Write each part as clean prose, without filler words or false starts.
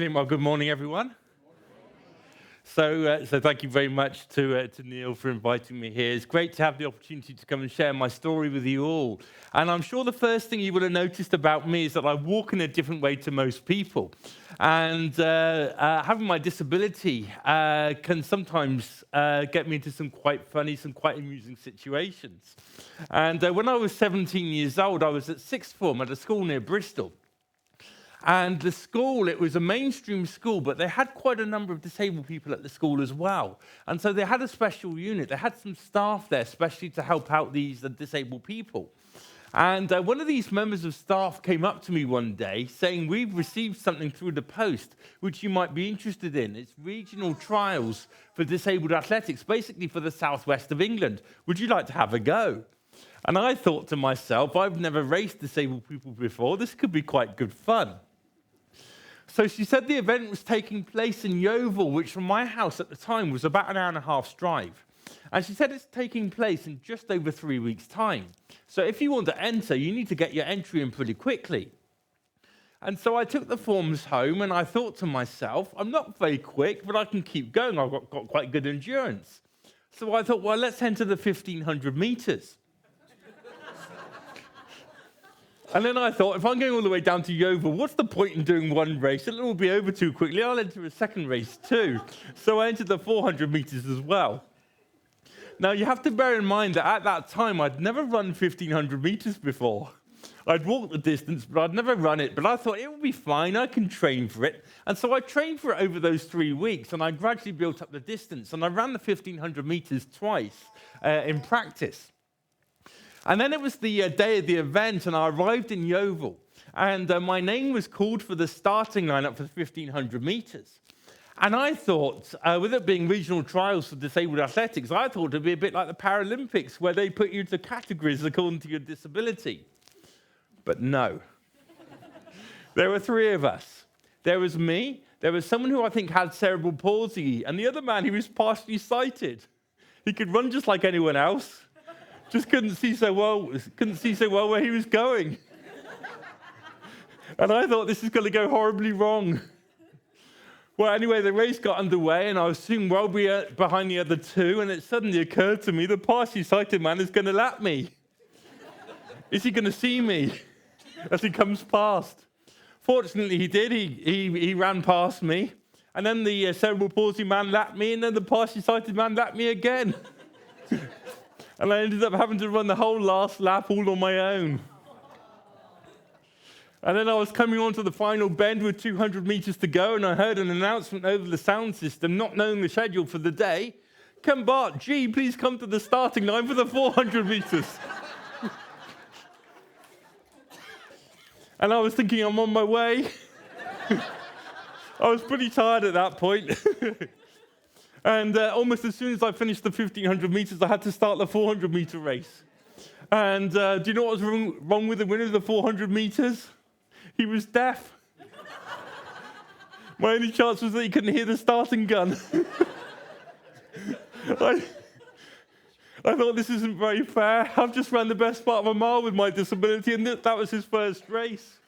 Brilliant. Well, good morning, everyone. So thank you very much to Neil for inviting me here. It's great to have the opportunity to come and share my story with you all. And I'm sure the first thing you would have noticed about me is that I walk in a different way to most people. And having my disability can sometimes get me into some quite funny, some quite amusing situations. And when I was 17 years old, I was at sixth form at a school near Bristol. And the school, it was a mainstream school, but they had quite a number of disabled people at the school as well. And so they had a special unit. They had some staff there, especially to help out these disabled people. And one of these members of staff came up to me one day saying, "We've received something through the post, which you might be interested in. It's regional trials for disabled athletics, basically for the southwest of England. Would you like to have a go?" And I thought to myself, I've never raced disabled people before. This could be quite good fun. So she said the event was taking place in Yeovil, which from my house at the time was about an hour and a half's drive. And she said it's taking place in just over 3 weeks' time. So if you want to enter, you need to get your entry in pretty quickly. And so I took the forms home and I thought to myself, I'm not very quick, but I can keep going. I've got quite good endurance. So I thought, well, let's enter the 1,500 meters. And then I thought, if I'm going all the way down to Yeovil, what's the point in doing one race? It'll all be over too quickly. I'll enter a second race too. So I entered the 400 meters as well. Now, you have to bear in mind that at that time, I'd never run 1,500 meters before. I'd walked the distance, but I'd never run it. But I thought, it will be fine. I can train for it. And so I trained for it over those 3 weeks, and I gradually built up the distance. And I ran the 1,500 meters twice in practice. And then it was the day of the event, and I arrived in Yeovil. And my name was called for the starting lineup for the 1,500 meters. And I thought, with it being regional trials for disabled athletics, I thought it would be a bit like the Paralympics, where they put you into categories according to your disability. But no. There were 3 of us. There was me, there was someone who I think had cerebral palsy, and the other man who was partially sighted. He could run just like anyone else. Just couldn't see so well where he was going. And I thought, this is going to go horribly wrong. Well, anyway, the race got underway, and I was soon well behind the other 2, and it suddenly occurred to me, the partially sighted man is going to lap me. Is he going to see me as he comes past? Fortunately, he did. He ran past me, and then the cerebral palsy man lapped me, and then the partially sighted man lapped me again. And I ended up having to run the whole last lap all on my own. And then I was coming onto the final bend with 200 meters to go, and I heard an announcement over the sound system, not knowing the schedule for the day. "Can Bart Gee please come to the starting line for the 400 meters?" And I was thinking, I'm on my way. I was pretty tired at that point. And almost as soon as I finished the 1,500 meters, I had to start the 400-meter race. And do you know what was wrong with the winner of the 400 meters? He was deaf. My only chance was that he couldn't hear the starting gun. I thought, this isn't very fair. I've just ran the best part of a mile with my disability, and that was his first race.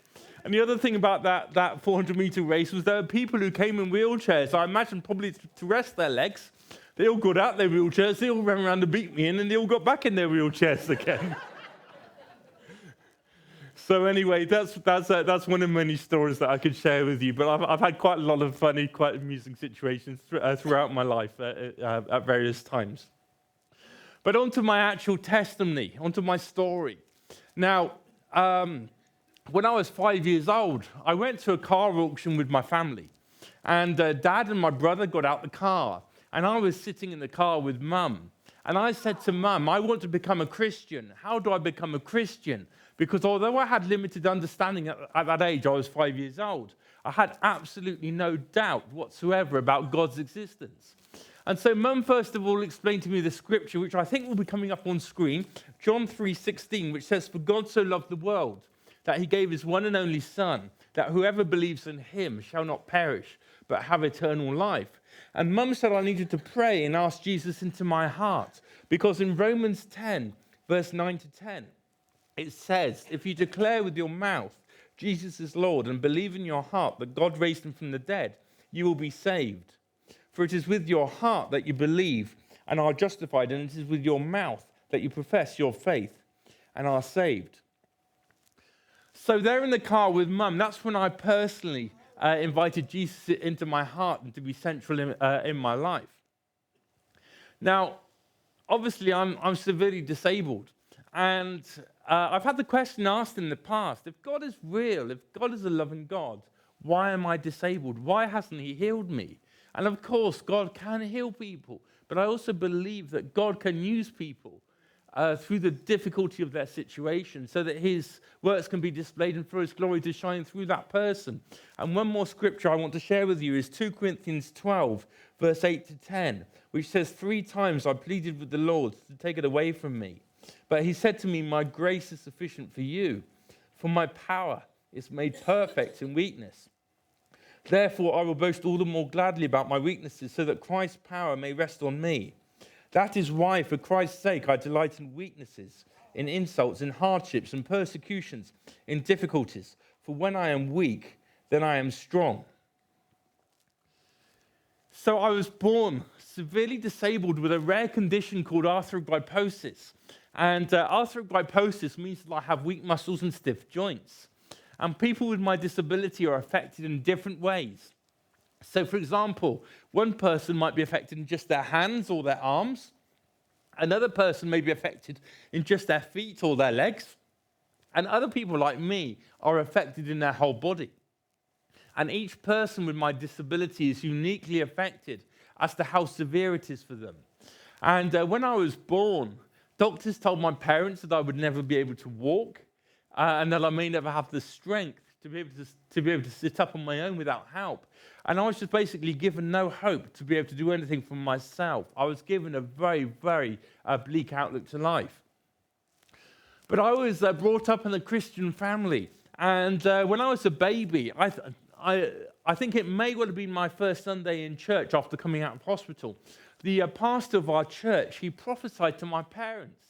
And the other thing about that 400-meter race was there were people who came in wheelchairs. I imagine probably to rest their legs. They all got out their wheelchairs, they all ran around to beat me in, and they all got back in their wheelchairs again. So anyway, that's one of many stories that I could share with you. But I've had quite a lot of funny, quite amusing situations throughout my life at various times. But on to my actual testimony, on to my story. Now, when I was 5 years old, I went to a car auction with my family. And Dad and my brother got out the car. And I was sitting in the car with Mum. And I said to Mum, I want to become a Christian. How do I become a Christian? Because although I had limited understanding at that age, I was 5 years old, I had absolutely no doubt whatsoever about God's existence. And so Mum, first of all, explained to me the scripture, which I think will be coming up on screen, John 3:16, which says, "For God so loved the world, that he gave his one and only Son, that whoever believes in him shall not perish, but have eternal life." And Mum said I needed to pray and ask Jesus into my heart, because in Romans 10, verse 9 to 10, it says, "If you declare with your mouth Jesus is Lord and believe in your heart that God raised him from the dead, you will be saved. For it is with your heart that you believe and are justified, and it is with your mouth that you profess your faith and are saved. So there in the car with Mum, that's when I personally invited Jesus into my heart and to be central in my life. Now, obviously, I'm severely disabled, and I've had the question asked in the past, if God is real, if God is a loving God, why am I disabled? Why hasn't he healed me? And of course, God can heal people, but I also believe that God can use people through the difficulty of their situation so that his works can be displayed and for his glory to shine through that person. And one more scripture I want to share with you is 2 Corinthians 12, verse 8 to 10, which says, 3 times I pleaded with the Lord to take it away from me. But he said to me, my grace is sufficient for you, for my power is made perfect in weakness. Therefore, I will boast all the more gladly about my weaknesses, so that Christ's power may rest on me. That is why, for Christ's sake, I delight in weaknesses, in insults, in hardships, in persecutions, in difficulties. For when I am weak, then I am strong. So I was born severely disabled with a rare condition called arthrogryposis. And arthrogryposis means that I have weak muscles and stiff joints. And people with my disability are affected in different ways. So, for example, one person might be affected in just their hands or their arms. Another person may be affected in just their feet or their legs. And other people like me are affected in their whole body. And each person with my disability is uniquely affected as to how severe it is for them. And when I was born, doctors told my parents that I would never be able to walk and that I may never have the strength to be able to sit up on my own without help. And I was just basically given no hope to be able to do anything for myself. I was given a very, very bleak outlook to life. But I was brought up in a Christian family. And when I was a baby, I think it may well have been my first Sunday in church after coming out of hospital. The pastor of our church, he prophesied to my parents,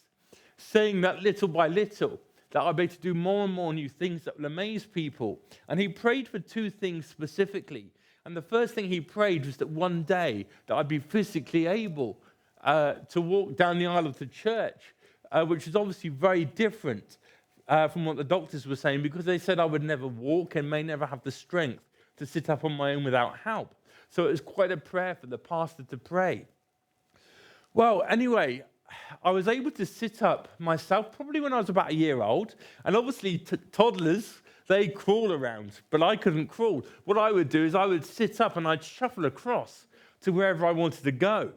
saying that little by little, that I'd be able to do more and more new things that will amaze people. And he prayed for 2 things specifically. And the first thing he prayed was that one day that I'd be physically able to walk down the aisle of the church, which is obviously very different from what the doctors were saying, because they said I would never walk and may never have the strength to sit up on my own without help. So it was quite a prayer for the pastor to pray. Well, anyway, I was able to sit up myself probably when I was about a year old. And obviously toddlers, they crawl around, but I couldn't crawl. What I would do is I would sit up and I'd shuffle across to wherever I wanted to go.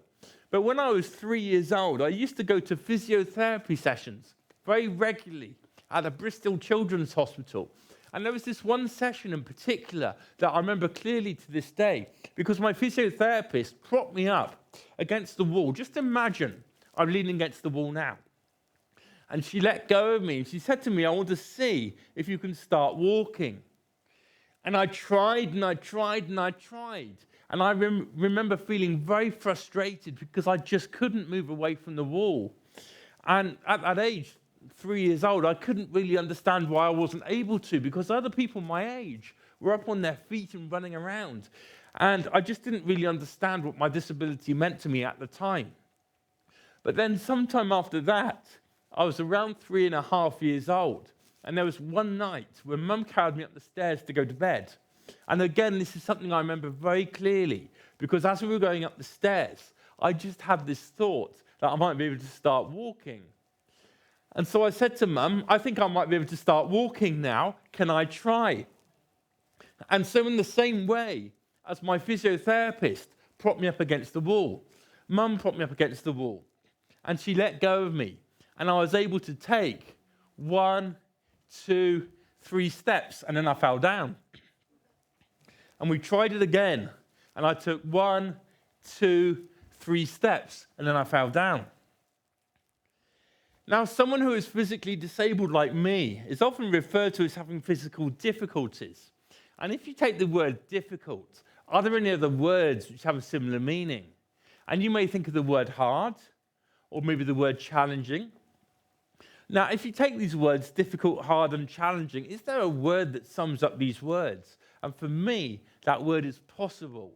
But when I was 3 years old, I used to go to physiotherapy sessions very regularly at a Bristol Children's Hospital. And there was this one session in particular that I remember clearly to this day, because my physiotherapist propped me up against the wall. Just imagine I'm leaning against the wall now. And she let go of me. She said to me, I want to see if you can start walking. And I tried and I tried and I tried. And I remember feeling very frustrated because I just couldn't move away from the wall. And at that age, 3 years old, I couldn't really understand why I wasn't able to, because other people my age were up on their feet and running around. And I just didn't really understand what my disability meant to me at the time. But then sometime after that, I was around 3.5 years old, and there was one night when Mum carried me up the stairs to go to bed. And again, this is something I remember very clearly, because as we were going up the stairs, I just had this thought that I might be able to start walking. And so I said to Mum, I think I might be able to start walking now. Can I try? And so in the same way as my physiotherapist propped me up against the wall, Mum propped me up against the wall. And she let go of me. And I was able to take 1, 2, 3 steps. And then I fell down. And we tried it again. And I took 1, 2, 3 steps. And then I fell down. Now, someone who is physically disabled like me is often referred to as having physical difficulties. And if you take the word difficult, are there any other words which have a similar meaning? And you may think of the word hard, or maybe the word challenging. Now, if you take these words, difficult, hard, and challenging, is there a word that sums up these words? And for me, that word is possible.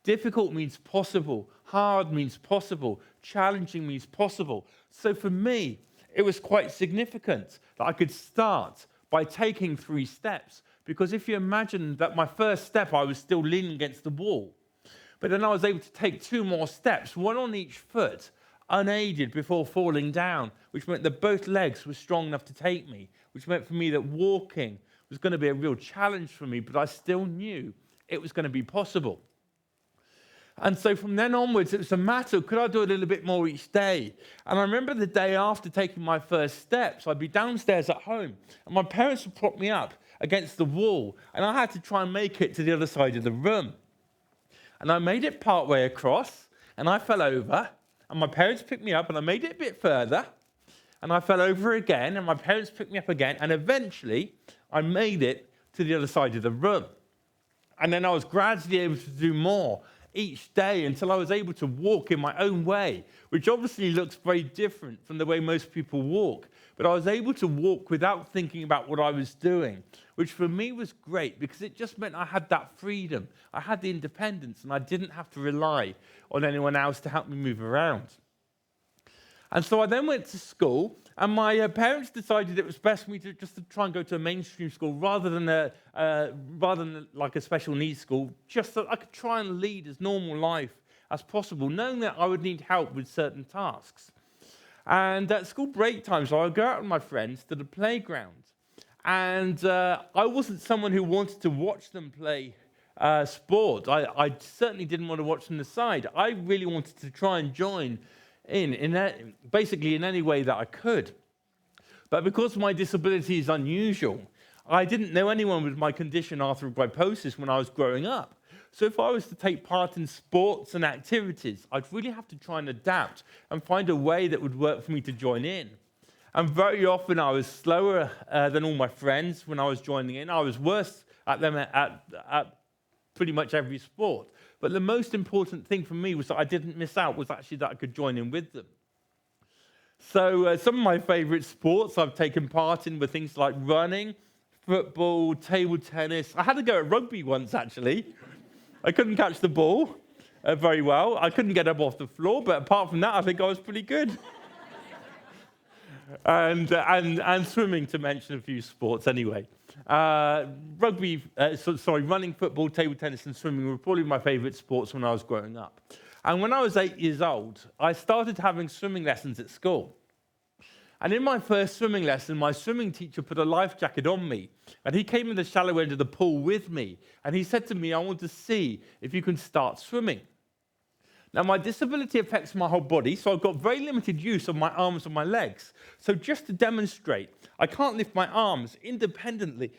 Difficult means possible. Hard means possible. Challenging means possible. So for me, it was quite significant that I could start by taking 3 steps. Because if you imagine that my first step, I was still leaning against the wall. But then I was able to take 2 more steps, one on each foot, unaided before falling down, which meant that both legs were strong enough to take me, which meant for me that walking was going to be a real challenge for me, but I still knew it was going to be possible. And so from then onwards, it was a matter of could I do a little bit more each day? And I remember the day after taking my first steps, I'd be downstairs at home, and my parents would prop me up against the wall, and I had to try and make it to the other side of the room. And I made it part way across, and I fell over, and my parents picked me up, and I made it a bit further, and I fell over again, and my parents picked me up again, and eventually I made it to the other side of the room. And then I was gradually able to do more each day until I was able to walk in my own way, which obviously looks very different from the way most people walk. But I was able to walk without thinking about what I was doing, which for me was great because it just meant I had that freedom. I had the independence and I didn't have to rely on anyone else to help me move around. And so I then went to school, and my parents decided it was best for me to just try and go to a mainstream school rather than like a special needs school, just so I could try and lead as normal life as possible, knowing that I would need help with certain tasks. And at school break times, I would go out with my friends to the playground. And I wasn't someone who wanted to watch them play sport. I certainly didn't want to watch them aside. I really wanted to try and join basically in any way that I could. But because my disability is unusual, I didn't know anyone with my condition arthrogryposis when I was growing up. So if I was to take part in sports and activities, I'd really have to try and adapt and find a way that would work for me to join in. And very often I was slower than all my friends when I was joining in. I was worse at them at pretty much every sport. But the most important thing for me was that I didn't miss out, was actually that I could join in with them. So some of my favorite sports I've taken part in were things like running, football, table tennis. I had to go at rugby once, actually. I couldn't catch the ball very well. I couldn't get up off the floor, but apart from that, I think I was pretty good. And swimming, to mention a few sports anyway. Running, football, table tennis, and swimming were probably my favorite sports when I was growing up. And when I was 8 years old, I started having swimming lessons at school. And in my first swimming lesson, my swimming teacher put a life jacket on me, and he came in the shallow end of the pool with me, and he said to me, I want to see if you can start swimming. Now, my disability affects my whole body, so I've got very limited use of my arms and my legs. So just to demonstrate, I can't lift my arms independently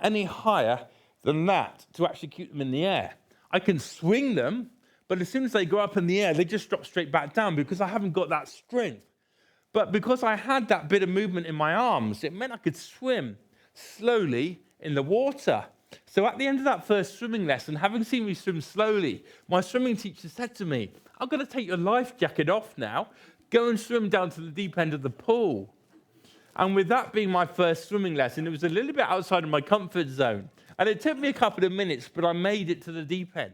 any higher than that to actually keep them in the air. I can swing them, but as soon as they go up in the air, they just drop straight back down because I haven't got that strength. But because I had that bit of movement in my arms, it meant I could swim slowly in the water. So at the end of that first swimming lesson, having seen me swim slowly, my swimming teacher said to me, I'm going to take your life jacket off now, go and swim down to the deep end of the pool. And with that being my first swimming lesson, it was a little bit outside of my comfort zone. And it took me a couple of minutes, but I made it to the deep end.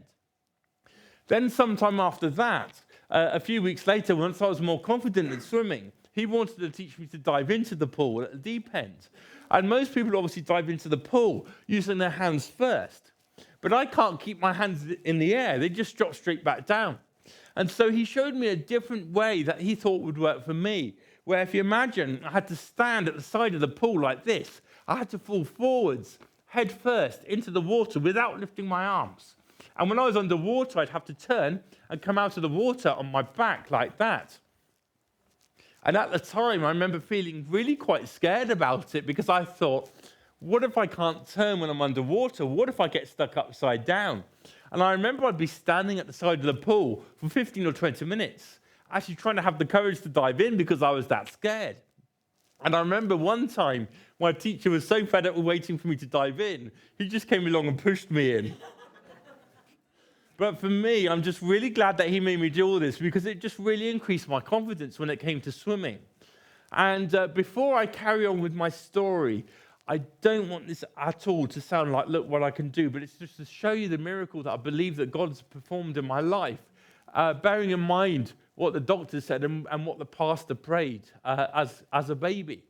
Then sometime after that, a few weeks later, once I was more confident in swimming, he wanted to teach me to dive into the pool at the deep end. And most people obviously dive into the pool using their hands first. But I can't keep my hands in the air. They just drop straight back down. And so he showed me a different way that he thought would work for me, where if you imagine I had to stand at the side of the pool like this, I had to fall forwards, head first, into the water without lifting my arms. And when I was underwater, I'd have to turn and come out of the water on my back like that. And at the time, I remember feeling really quite scared about it because I thought, what if I can't turn when I'm underwater? What if I get stuck upside down? And I remember I'd be standing at the side of the pool for 15 or 20 minutes, actually trying to have the courage to dive in because I was that scared. And I remember one time, my teacher was so fed up with waiting for me to dive in, he just came along and pushed me in. But for me, I'm just really glad that he made me do all this because it just really increased my confidence when it came to swimming. And before I carry on with my story, I don't want this at all to sound like, look what I can do, but it's just to show you the miracle that I believe that God's performed in my life, bearing in mind what the doctor said and what the pastor prayed as a baby.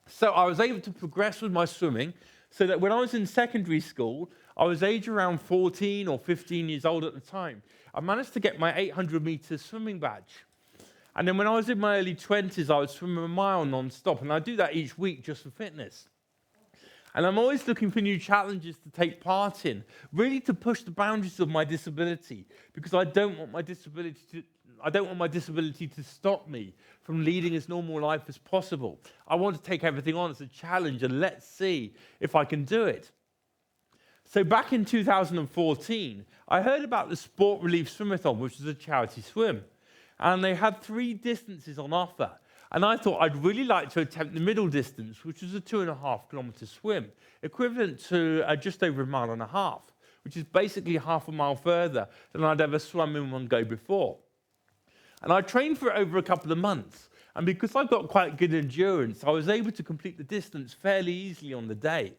So I was able to progress with my swimming so that when I was in secondary school, I was age around 14 or 15 years old at the time. I managed to get my 800-meter swimming badge. And then when I was in my early 20s, I would swim a mile non-stop. And I do that each week just for fitness. And I'm always looking for new challenges to take part in, really to push the boundaries of my disability, because I don't want my disability to stop me from leading as normal life as possible. I want to take everything on as a challenge, and let's see if I can do it. So back in 2014, I heard about the Sport Relief Swimathon, which is a charity swim. And they had 3 distances on offer. And I thought I'd really like to attempt the middle distance, which was a 2.5-kilometer swim, equivalent to just over a mile and a half, which is basically half a mile further than I'd ever swum in one go before. And I trained for it over a couple of months. And because I've got quite good endurance, I was able to complete the distance fairly easily on the day.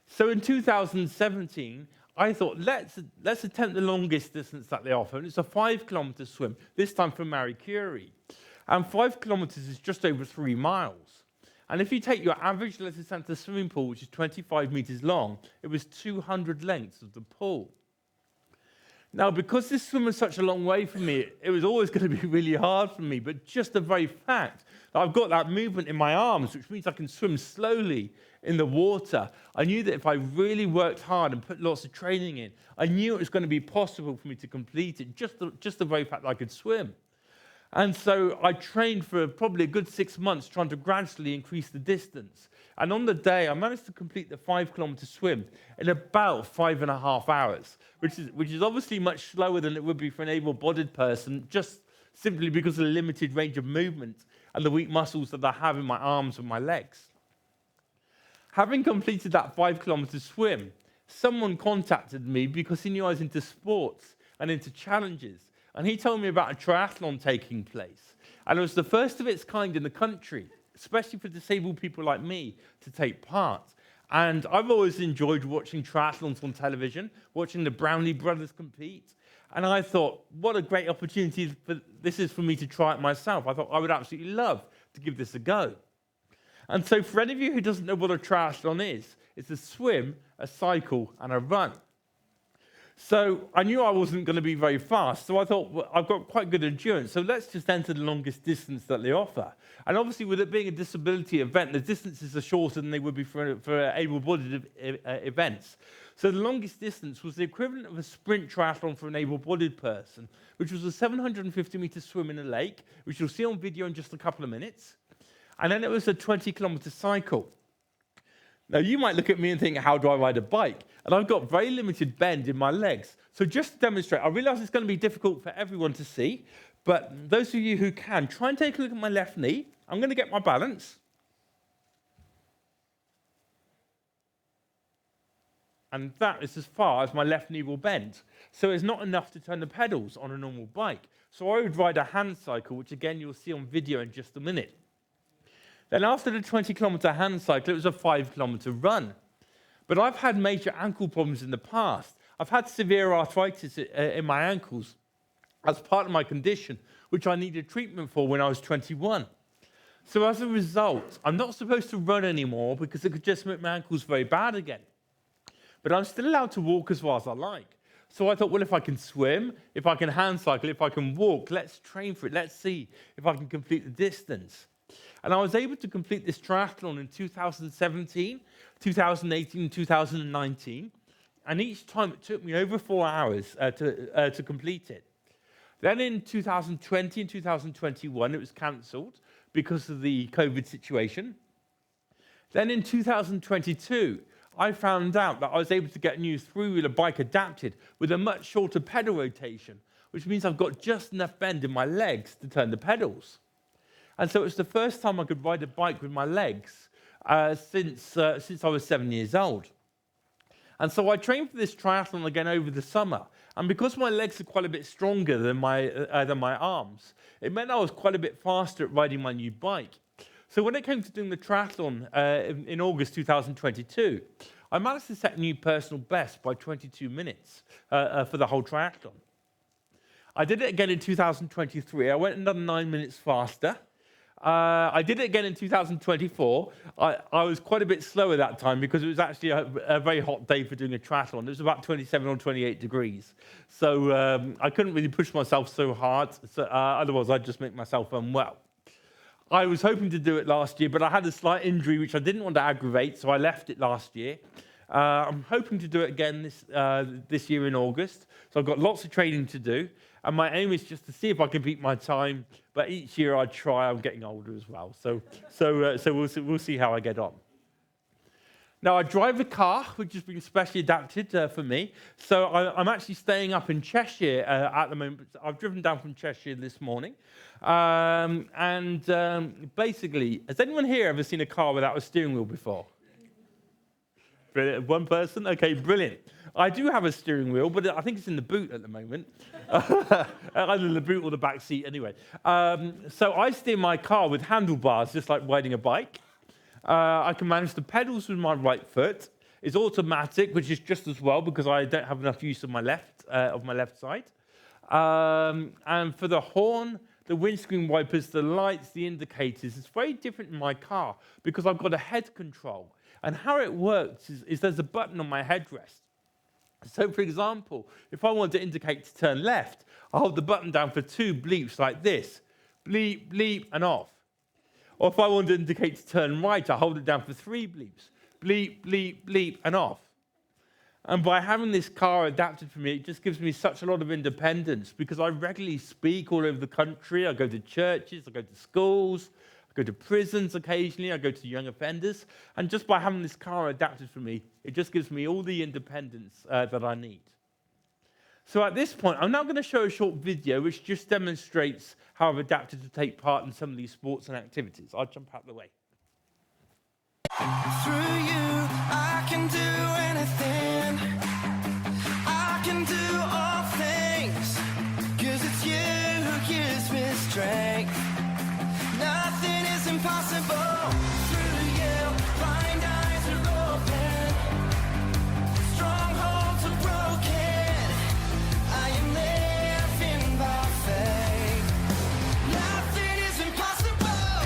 So in 2017, I thought, let's attempt the longest distance that they offer. And it's a 5-kilometer swim, this time for Marie Curie. And 5 kilometers is just over 3 miles. And if you take your average Leicester Centre swimming pool, which is 25 meters long, it was 200 lengths of the pool. Now, because this swim was such a long way from me, it was always going to be really hard for me. But just the very fact that I've got that movement in my arms, which means I can swim slowly in the water, I knew that if I really worked hard and put lots of training in, I knew it was going to be possible for me to complete it, just the very fact that I could swim. And so I trained for probably a good 6 months trying to gradually increase the distance. And on the day, I managed to complete the 5-kilometer swim in about 5.5 hours, which is obviously much slower than it would be for an able-bodied person, just simply because of the limited range of movement and the weak muscles that I have in my arms and my legs. Having completed that 5-kilometer swim, someone contacted me because he knew I was into sports and into challenges. And he told me about a triathlon taking place. And it was the first of its kind in the country, especially for disabled people like me, to take part. And I've always enjoyed watching triathlons on television, watching the Brownlee brothers compete. And I thought, what a great opportunity this is for me to try it myself. I thought I would absolutely love to give this a go. And so for any of you who doesn't know what a triathlon is, it's a swim, a cycle, and a run. So I knew I wasn't going to be very fast, so I thought, well, I've got quite good endurance, so let's just enter the longest distance that they offer. And obviously, with it being a disability event, the distances are shorter than they would be for able-bodied events. So the longest distance was the equivalent of a sprint triathlon for an able-bodied person, which was a 750-meter swim in a lake, which you'll see on video in just a couple of minutes. And then it was a 20-kilometer cycle. Now, you might look at me and think, how do I ride a bike? And I've got very limited bend in my legs. So just to demonstrate, I realize it's going to be difficult for everyone to see, but those of you who can, try and take a look at my left knee. I'm going to get my balance. And that is as far as my left knee will bend. So it's not enough to turn the pedals on a normal bike. So I would ride a hand cycle, which again, you'll see on video in just a minute. Then after the 20-kilometer hand cycle, it was a 5-kilometer run. But I've had major ankle problems in the past. I've had severe arthritis in my ankles as part of my condition, which I needed treatment for when I was 21. So as a result, I'm not supposed to run anymore because it could just make my ankles very bad again. But I'm still allowed to walk as far as I like. So I thought, well, if I can swim, if I can hand cycle, if I can walk, let's train for it. Let's see if I can complete the distance. And I was able to complete this triathlon in 2017, 2018, and 2019. And each time it took me over 4 hours to complete it. Then in 2020 and 2021, it was cancelled because of the COVID situation. Then in 2022, I found out that I was able to get a new 3-wheeler bike adapted with a much shorter pedal rotation, which means I've got just enough bend in my legs to turn the pedals. And so it was the first time I could ride a bike with my legs since I was 7 years old. And so I trained for this triathlon again over the summer. And because my legs are quite a bit stronger than my arms, it meant I was quite a bit faster at riding my new bike. So when it came to doing the triathlon in August 2022, I managed to set a new personal best by 22 minutes for the whole triathlon. I did it again in 2023. I went another 9 minutes faster. I did it again in 2024. I was quite a bit slower that time because it was actually a very hot day for doing a triathlon. It was about 27 or 28 degrees. So I couldn't really push myself so hard. So, otherwise, I'd just make myself unwell. I was hoping to do it last year, but I had a slight injury which I didn't want to aggravate, so I left it last year. I'm hoping to do it again this year in August. So I've got lots of training to do, and my aim is just to see if I can beat my time. But each year I try. I'm getting older as well, so we'll see how I get on. Now I drive a car which has been specially adapted for me. So I'm actually staying up in Cheshire at the moment. I've driven down from Cheshire this morning, basically, has anyone here ever seen a car without a steering wheel before? Brilliant. One person? Okay, brilliant. I do have a steering wheel, but I think it's in the boot at the moment. Either in the boot or the back seat, anyway. So I steer my car with handlebars, just like riding a bike. I can manage the pedals with my right foot. It's automatic, which is just as well because I don't have enough use of my left side. And for the horn, the windscreen wipers, the lights, the indicators, it's very different in my car because I've got a head control. And how it works is there's a button on my headrest. So, for example, if I want to indicate to turn left, I hold the button down for 2 bleeps like this. Bleep, bleep, and off. Or if I want to indicate to turn right, I hold it down for 3 bleeps. Bleep, bleep, bleep, and off. And by having this car adapted for me, it just gives me such a lot of independence because I regularly speak all over the country. I go to churches, I go to schools, I go to prisons occasionally, I go to young offenders. And just by having this car adapted for me, it just gives me all the independence that I need. So at this point, I'm now going to show a short video which just demonstrates how I've adapted to take part in some of these sports and activities. I'll jump out of the way. Through you, I can do anything. I can do all things. 'Cause it's you who gives me strength. Nothing is impossible. Through you, blind eyes are open. Strongholds are broken. I am living by faith. Nothing is impossible.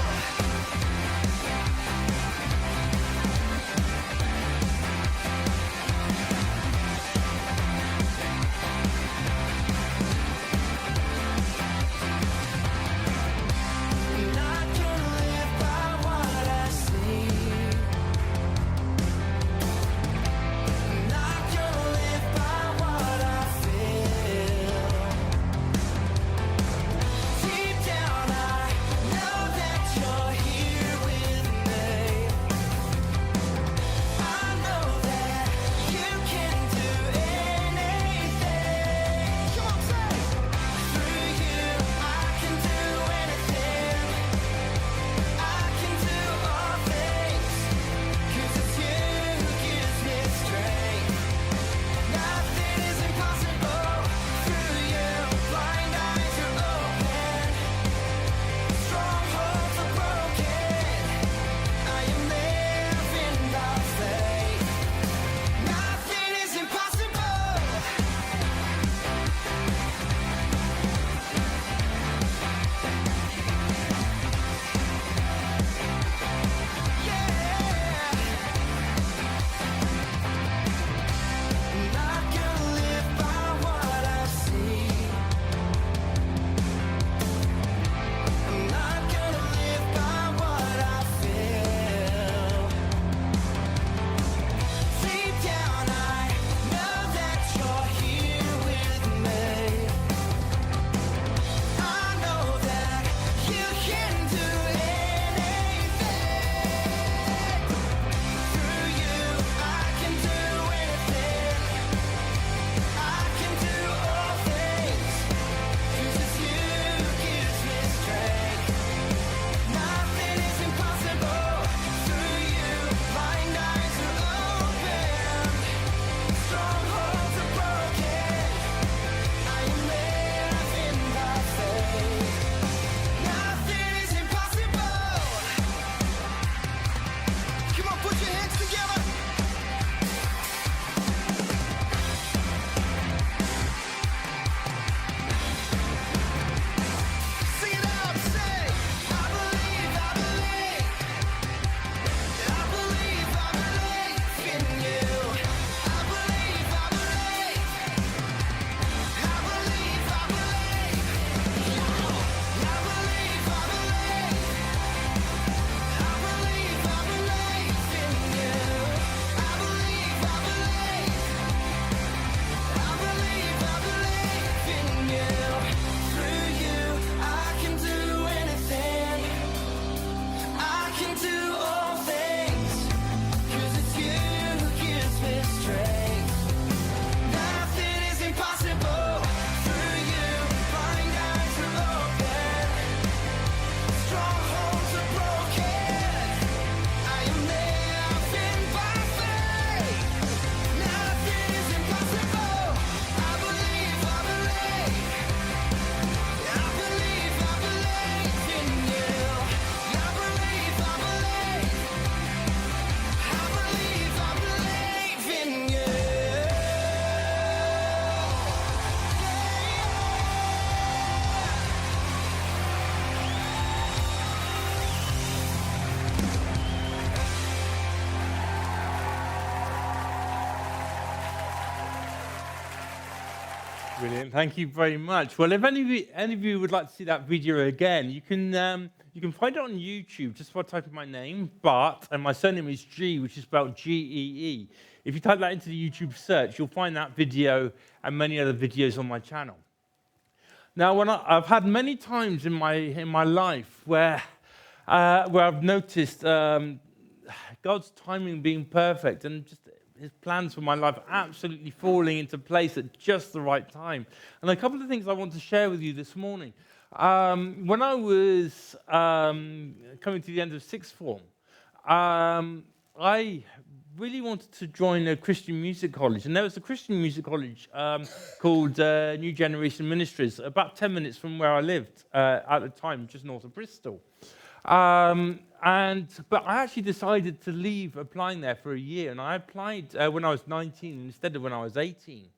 Brilliant. Thank you very much. Well, if any of you would like to see that video again, you can find it on YouTube just by typing my name, Bart, and my surname is Gee, which is spelled G-E-E. If you type that into the YouTube search, you'll find that video and many other videos on my channel. Now, I've had many times in my life where I've noticed God's timing being perfect and just His plans for my life absolutely falling into place at just the right time. And a couple of things I want to share with you this morning. When I was coming to the end of sixth form, I really wanted to join a Christian music college. And there was a Christian music college called New Generation Ministries, about 10 minutes from where I lived at the time, just north of Bristol. But I actually decided to leave applying there for a year, and I applied when I was 19 instead of when I was 18.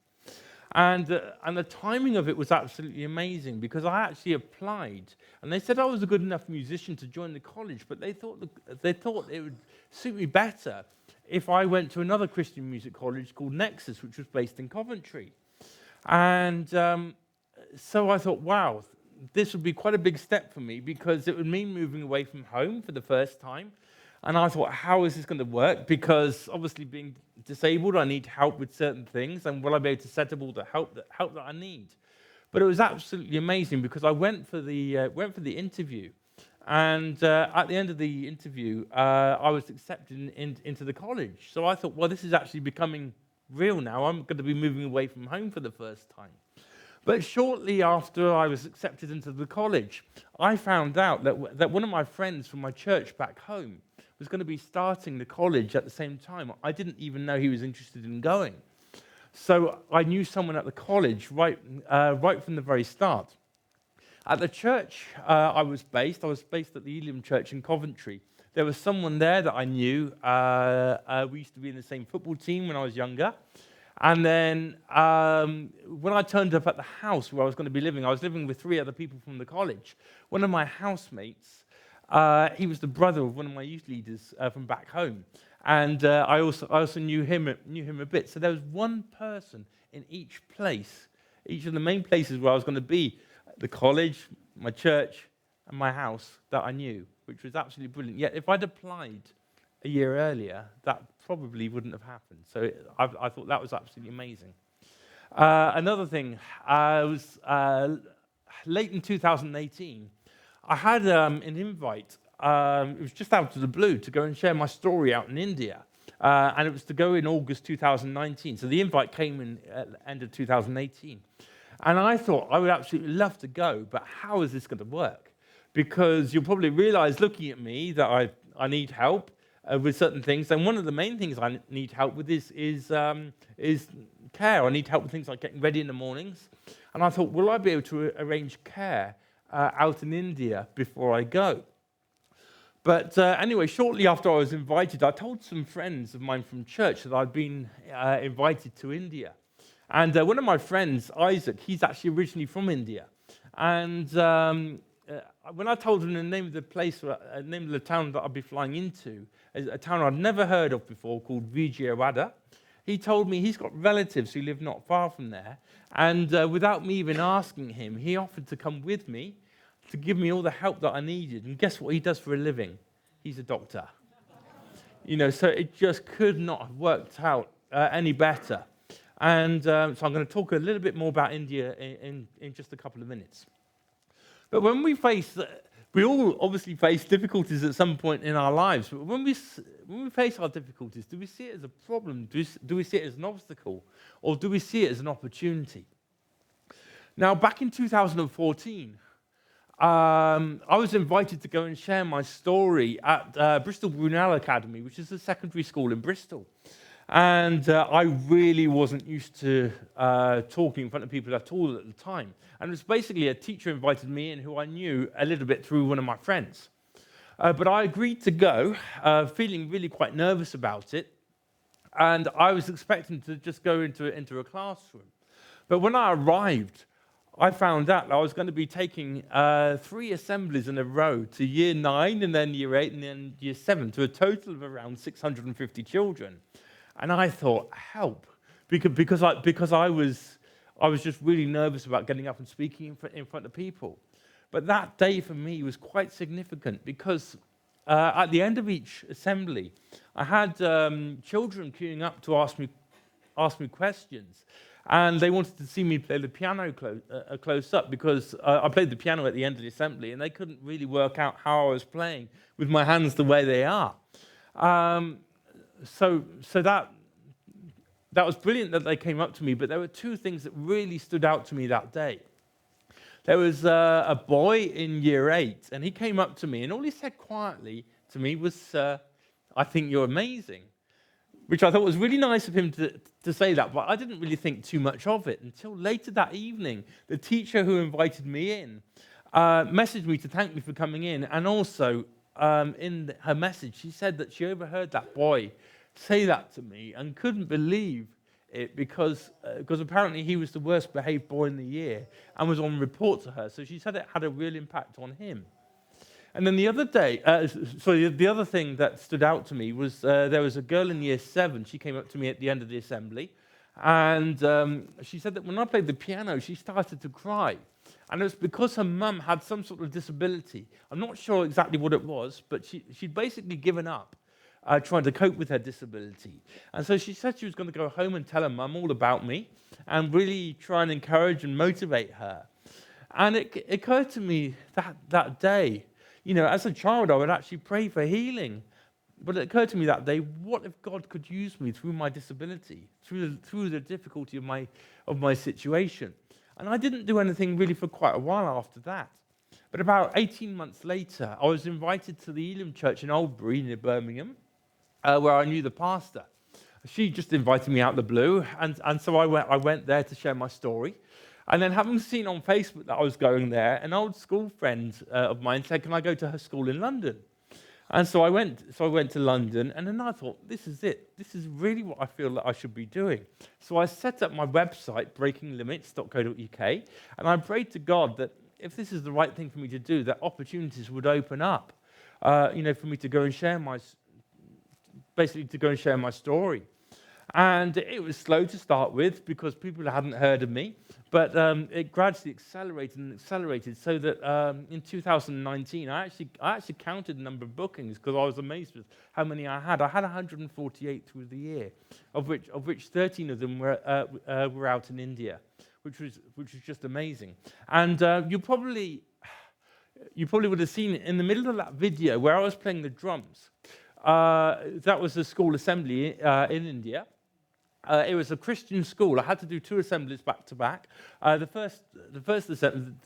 And the timing of it was absolutely amazing because I actually applied, and they said I was a good enough musician to join the college, but they thought it would suit me better if I went to another Christian music college called Nexus, which was based in Coventry. And so I thought, wow, this would be quite a big step for me because it would mean moving away from home for the first time. And I thought, how is this going to work? Because obviously being disabled, I need help with certain things. And will I be able to set up all the help that I need? But it was absolutely amazing because I went for the interview. And at the end of the interview, I was accepted into the college. So I thought, well, this is actually becoming real now. I'm going to be moving away from home for the first time. But shortly after I was accepted into the college, I found out that one of my friends from my church back home was going to be starting the college at the same time. I didn't even know he was interested in going. So I knew someone at the college right from the very start. At the church I was based at the Elim Church in Coventry. There was someone there that I knew. We used to be in the same football team when I was younger. And then when I turned up at the house where I was going to be living, I was living with 3 other people from the college. One of my housemates, he was the brother of one of my youth leaders from back home. And I also knew him a bit. So there was one person in each place, each of the main places where I was going to be, the college, my church, and my house that I knew, which was absolutely brilliant. Yet if I'd applied a year earlier, that probably wouldn't have happened. So I thought that was absolutely amazing. Another thing, was late in 2018, I had an invite. It was just out of the blue to go and share my story out in India. And it was to go in August 2019. So the invite came in at the end of 2018. And I thought I would absolutely love to go, but how is this going to work? Because you'll probably realize looking at me that I need help with certain things, and one of the main things I need help with is care. I need help with things like getting ready in the mornings. And I thought, will I be able to arrange care out in India before I go? But anyway, shortly after I was invited, I told some friends of mine from church that I'd been invited to India. And one of my friends, Isaac, he's actually originally from India. And when I told him the name of the place, the name of the town that I'd be flying into, a town I'd never heard of before called Vijayawada, he told me he's got relatives who live not far from there. And without me even asking him, he offered to come with me to give me all the help that I needed. And guess what he does for a living? He's a doctor. So it just could not have worked out any better. And so I'm going to talk a little bit more about India in just a couple of minutes. But when we all obviously face difficulties at some point in our lives. But when we face our difficulties, do we see it as a problem? Do we see it as an obstacle? Or do we see it as an opportunity? Now, back in 2014, I was invited to go and share my story at Bristol Brunel Academy, which is a secondary school in Bristol. And I really wasn't used to talking in front of people at all at the time. And it was basically a teacher invited me in who I knew a little bit through one of my friends. But I agreed to go, feeling really quite nervous about it. And I was expecting to just go into a classroom. But when I arrived, I found out that I was going to be taking 3 assemblies in a row to year 9, and then year 8, and then year 7, to a total of around 650 children. And I thought, help, because I I was just really nervous about getting up and speaking in front of people. But that day for me was quite significant because at the end of each assembly, I had children queuing up to ask me questions. And they wanted to see me play the piano close up because I played the piano at the end of the assembly and they couldn't really work out how I was playing with my hands the way they are. So that was brilliant that they came up to me, but there were two things that really stood out to me that day. There was a boy in year 8, and he came up to me, and all he said quietly to me was, "I think you're amazing," which I thought was really nice of him to say that, but I didn't really think too much of it until later that evening. The teacher who invited me in messaged me to thank me for coming in, and also in her message, she said that she overheard that boy say that to me and couldn't believe it because apparently he was the worst behaved boy in the year and was on report to her. So she said it had a real impact on him. And then the other day, the other thing that stood out to me was there was a girl in year 7. She came up to me at the end of the assembly, and she said that when I played the piano, she started to cry. And it was because her mum had some sort of disability. I'm not sure exactly what it was, but she'd basically given up trying to cope with her disability. And so she said she was going to go home and tell her mum all about me and really try and encourage and motivate her. And it occurred to me that day, as a child, I would actually pray for healing. But it occurred to me that day, what if God could use me through my disability, through the difficulty of my situation? And I didn't do anything really for quite a while after that. But about 18 months later, I was invited to the Elim Church in Oldbury near Birmingham, where I knew the pastor. She just invited me out of the blue, and so I went there to share my story. And then having seen on Facebook that I was going there, an old school friend of mine said, "Can I go to her school in London?" And so I went to London, and then I thought, this is it. This is really what I feel that I should be doing. So I set up my website, breakinglimits.co.uk, and I prayed to God that if this is the right thing for me to do, that opportunities would open up, for me to go and share my story. And it was slow to start with because people hadn't heard of me, but it gradually accelerated so that in 2019, I actually counted the number of bookings because I was amazed with how many I had. I had 148 through the year, of which 13 of them were out in India, which was just amazing. And you probably would have seen in the middle of that video where I was playing the drums. That was a school assembly in India. It was a Christian school. I had to do 2 assemblies back to back. The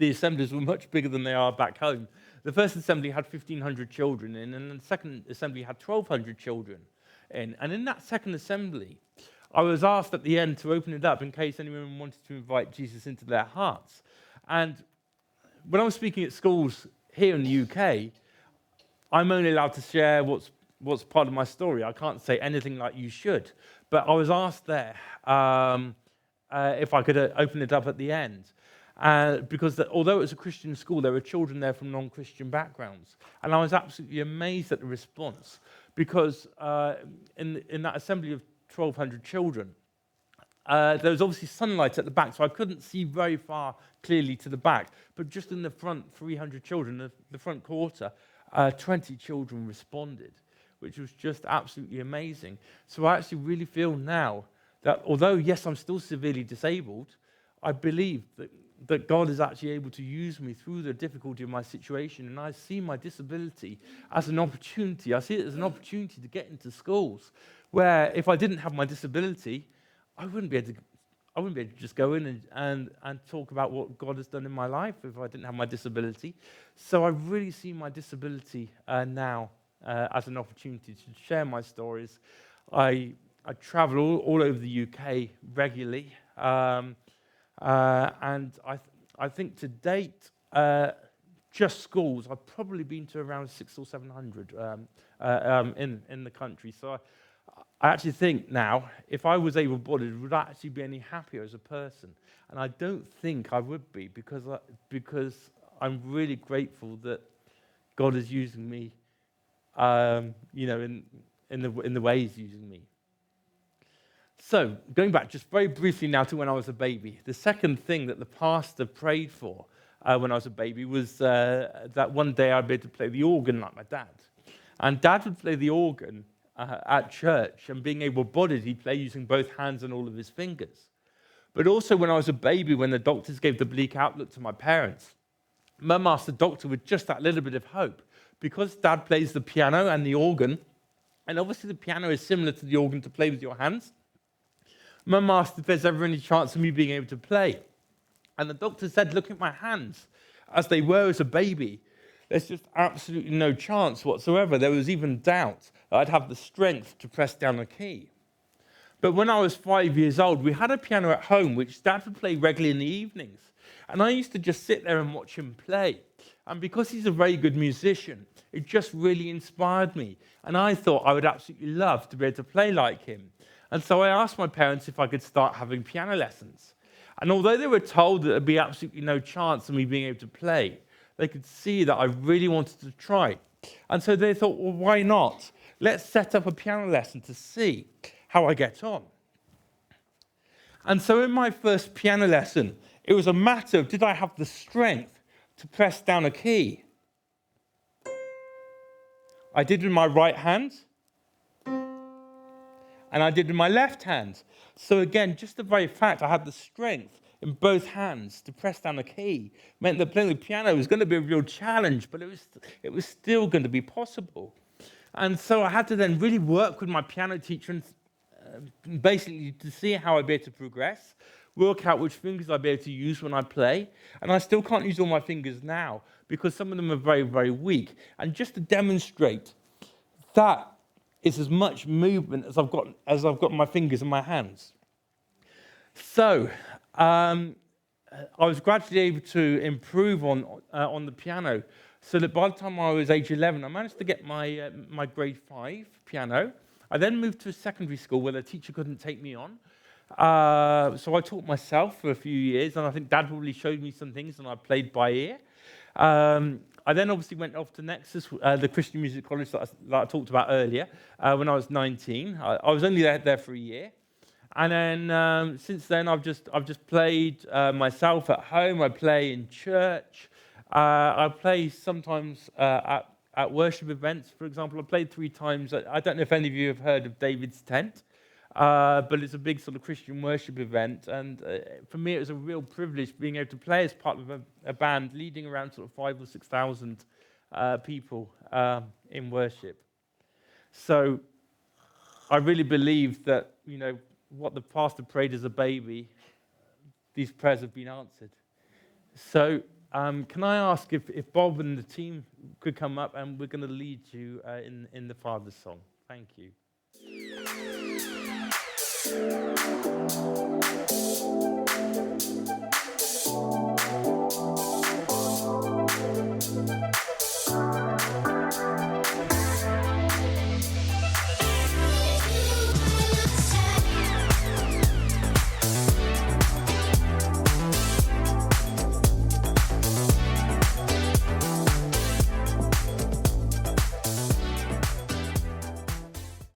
assemblies were much bigger than they are back home. The first assembly had 1,500 children in, and the second assembly had 1,200 children in. And in that second assembly, I was asked at the end to open it up in case anyone wanted to invite Jesus into their hearts. And when I was speaking at schools here in the UK, I'm only allowed to share what's part of my story. I can't say anything like you should. But I was asked there if I could open it up at the end. Because although it was a Christian school, there were children there from non-Christian backgrounds. And I was absolutely amazed at the response. Because in that assembly of 1,200 children, there was obviously sunlight at the back, so I couldn't see very far clearly to the back. But just in the front, 300 children, the front quarter, 20 children responded, which was just absolutely amazing. So I actually really feel now that although, yes, I'm still severely disabled, I believe that God is actually able to use me through the difficulty of my situation, and I see my disability as an opportunity. I see it as an opportunity to get into schools where if I didn't have my disability, I wouldn't be able to just go in and talk about what God has done in my life if I didn't have my disability. So I really see my disability now as an opportunity to share my stories. I travel all over the UK regularly, and I think to date, just schools, I've probably been to around 600 or 700 in the country. So I actually think now, if I was able-bodied, would I actually be any happier as a person? And I don't think I would be because I'm really grateful that God is using me, in the way He's using me. So, going back just very briefly now to when I was a baby, the second thing that the pastor prayed for when I was a baby was that one day I'd be able to play the organ like my dad. And Dad would play the organ at church, and being able-bodied, he'd play using both hands and all of his fingers. But also when I was a baby, when the doctors gave the bleak outlook to my parents, Mum asked the doctor with just that little bit of hope, because Dad plays the piano and the organ, and obviously the piano is similar to the organ to play with your hands, Mum asked if there's ever any chance of me being able to play. And the doctor said, look at my hands, as they were as a baby. There's just absolutely no chance whatsoever. There was even doubt that I'd have the strength to press down a key. But when I was 5 years old, we had a piano at home, which Dad would play regularly in the evenings. And I used to just sit there and watch him play. And because he's a very good musician, it just really inspired me. And I thought I would absolutely love to be able to play like him. And so I asked my parents if I could start having piano lessons. And although they were told that there'd be absolutely no chance of me being able to play, they could see that I really wanted to try. And so they thought, well, why not? Let's set up a piano lesson to see how I get on. And so in my first piano lesson, it was a matter of, did I have the strength to press down a key? I did with my right hand, and I did with my left hand. So again, just the very fact I had the strength in both hands to press down a key meant that playing the piano was going to be a real challenge, but it was still going to be possible. And so I had to then really work with my piano teacher and basically to see how I'd be able to progress, work out which fingers I'd be able to use when I play. And I still can't use all my fingers now because some of them are very, very weak. And just to demonstrate that is as much movement as I've got my fingers and my hands. So I was gradually able to improve on the piano, so that by the time I was age 11, I managed to get my grade 5 piano. I then moved to a secondary school where the teacher couldn't take me on. So I taught myself for a few years, and I think Dad probably showed me some things, and I played by ear. I then obviously went off to Nexus, the Christian Music College that I talked about earlier, when I was 19. I was only there for a year. And then since then, I've just played myself at home. I play in church. I play sometimes at worship events. For example, I played 3 times. I don't know if any of you have heard of David's Tent, but it's a big sort of Christian worship event. And for me, it was a real privilege being able to play as part of a band leading around sort of 5,000 or 6,000 people in worship. So I really believe that, what the pastor prayed as a baby, these prayers have been answered. So can I ask if Bob and the team could come up, and we're going to lead you in the Father's song. Thank you.